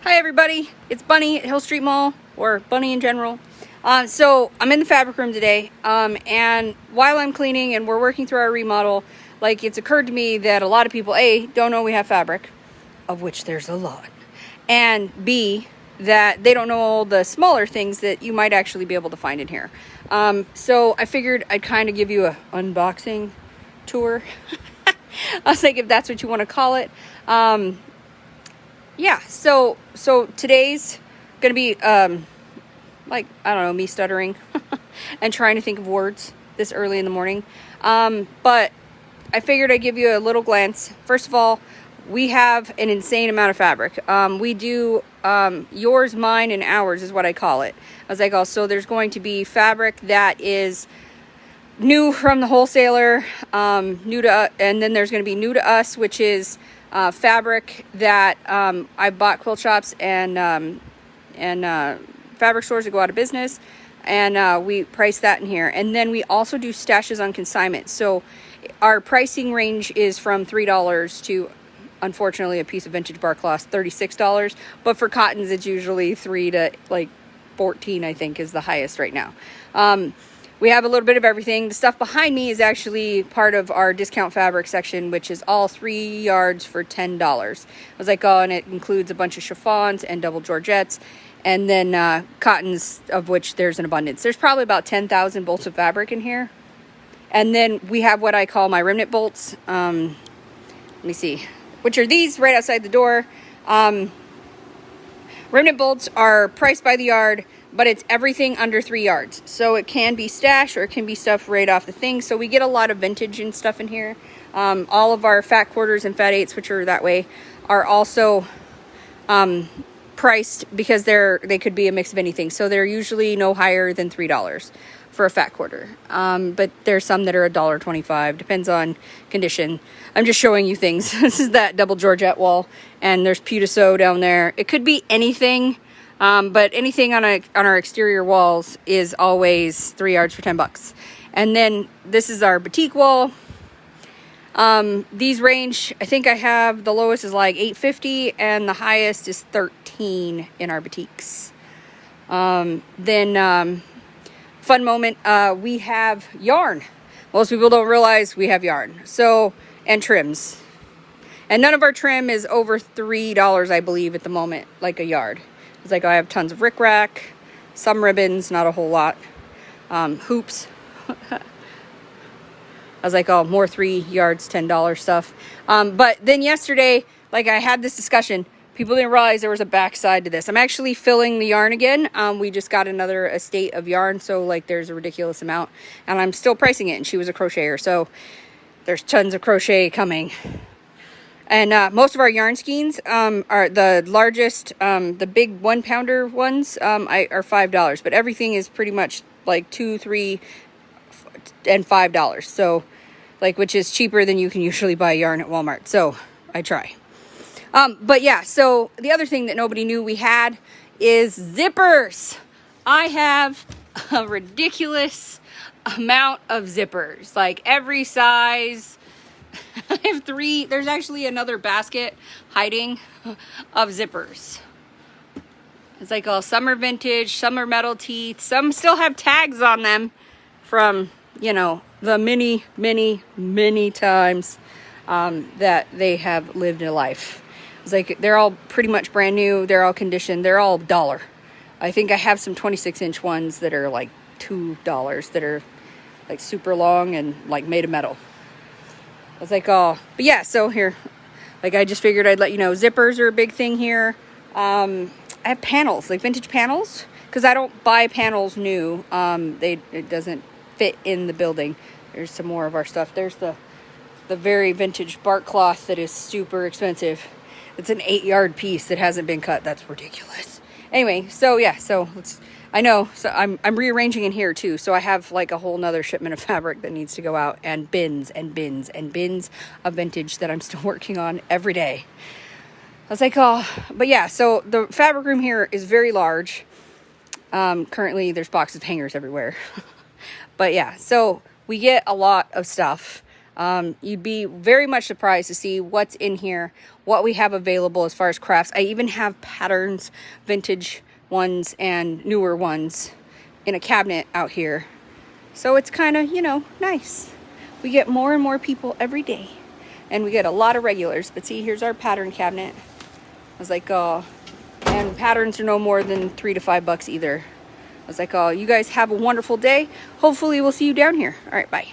Hi everybody, it's Bunny at Hill Street Mall, or Bunny in general. So I'm in the fabric room today, and while I'm cleaning and we're working through our remodel, it's occurred to me that a lot of people, A, don't know we have fabric, of which there's a lot, and B, that they don't know all the smaller things that you might actually be able to find in here. So I figured I'd kind of give you a unboxing tour. I was like, if that's what you want to call it. Yeah, so today's gonna be I don't know, me stuttering and trying to think of words this early in the morning. But I figured I'd give you a little glance. First of all, we have an insane amount of fabric. We do yours, mine, and ours is what I call it. I was like, oh, so there's going to be fabric that is new from the wholesaler, and then there's going to be new to us, which is fabric that I bought quilt shops and fabric stores that go out of business, and we price that in here. And then we also do stashes on consignment. So our pricing range is from $3 to, unfortunately, a piece of vintage bar cloth, $36. But for cottons, it's usually $3 to $14, I think, is the highest right now. We have a little bit of everything. The stuff behind me is actually part of our discount fabric section, which is all 3 yards for $10. I was like, oh, and it includes a bunch of chiffons and double georgettes, and then cottons, of which there's an abundance. There's probably about 10,000 bolts of fabric in here. And then we have what I call my remnant bolts. Let me see, which are these right outside the door. Remnant bolts are priced by the yard, but it's everything under 3 yards. So it can be stash or it can be stuff right off the thing. So we get a lot of vintage and stuff in here. All of our fat quarters and fat eights, which are that way, are also priced because they could be a mix of anything. So they're usually no higher than $3 for a fat quarter. But there's some that are $1.25, depends on condition. I'm just showing you things. This is that double georgette wall, and there's Putisseau down there. It could be anything. But anything on our exterior walls is always 3 yards for $10. And then this is our batik wall. These range, I think I have, the lowest is like $8.50 and the highest is $13 in our batiks. Then fun moment, we have yarn. Most people don't realize we have yarn. So, and trims. And none of our trim is over $3, I believe, at the moment, like a yard. It's like I have tons of rickrack, some ribbons, not a whole lot, hoops. I was like, oh, more 3 yards, $10 stuff. But then yesterday, I had this discussion. People didn't realize there was a backside to this. I'm actually filling the yarn again. We just got another estate of yarn, so there's a ridiculous amount. And I'm still pricing it, and she was a crocheter, so there's tons of crochet coming. And most of our yarn skeins are the largest, the big 1 pounder ones are $5, but everything is pretty much $2, $3, and $5. So which is cheaper than you can usually buy yarn at Walmart. So I try. But yeah, so the other thing that nobody knew we had is zippers. I have a ridiculous amount of zippers, every size. I have 3. There's actually another basket hiding of zippers. It's all some are vintage, some are metal teeth, some still have tags on them from, the many times that they have lived a life. It's they're all pretty much brand new. They're all conditioned. They're all $1. I think I have some 26-inch ones that are $2 that are super long and made of metal. I was oh, but yeah, so here, I just figured I'd let you know, zippers are a big thing here. I have panels, vintage panels, because I don't buy panels new. It doesn't fit in the building. There's some more of our stuff. There's the very vintage bark cloth that is super expensive. It's an 8-yard piece that hasn't been cut. That's ridiculous. Anyway, so yeah, I know, so I'm rearranging in here too, so I have a whole nother shipment of fabric that needs to go out, and bins and bins and bins of vintage that I'm still working on every day. I was oh, but yeah, so the fabric room here is very large. Currently there's boxes of hangers everywhere. But yeah, so we get a lot of stuff. You'd be very much surprised to see what's in here, what we have available as far as crafts. I even have patterns, vintage ones and newer ones in a cabinet out here. So it's kind of, you know, nice. We get more and more people every day, and we get a lot of regulars. But see, here's our pattern cabinet. I was like, oh, and patterns are no more than $3 to $5 either. I was like, oh, you guys have a wonderful day. Hopefully we'll see you down here. All right, bye.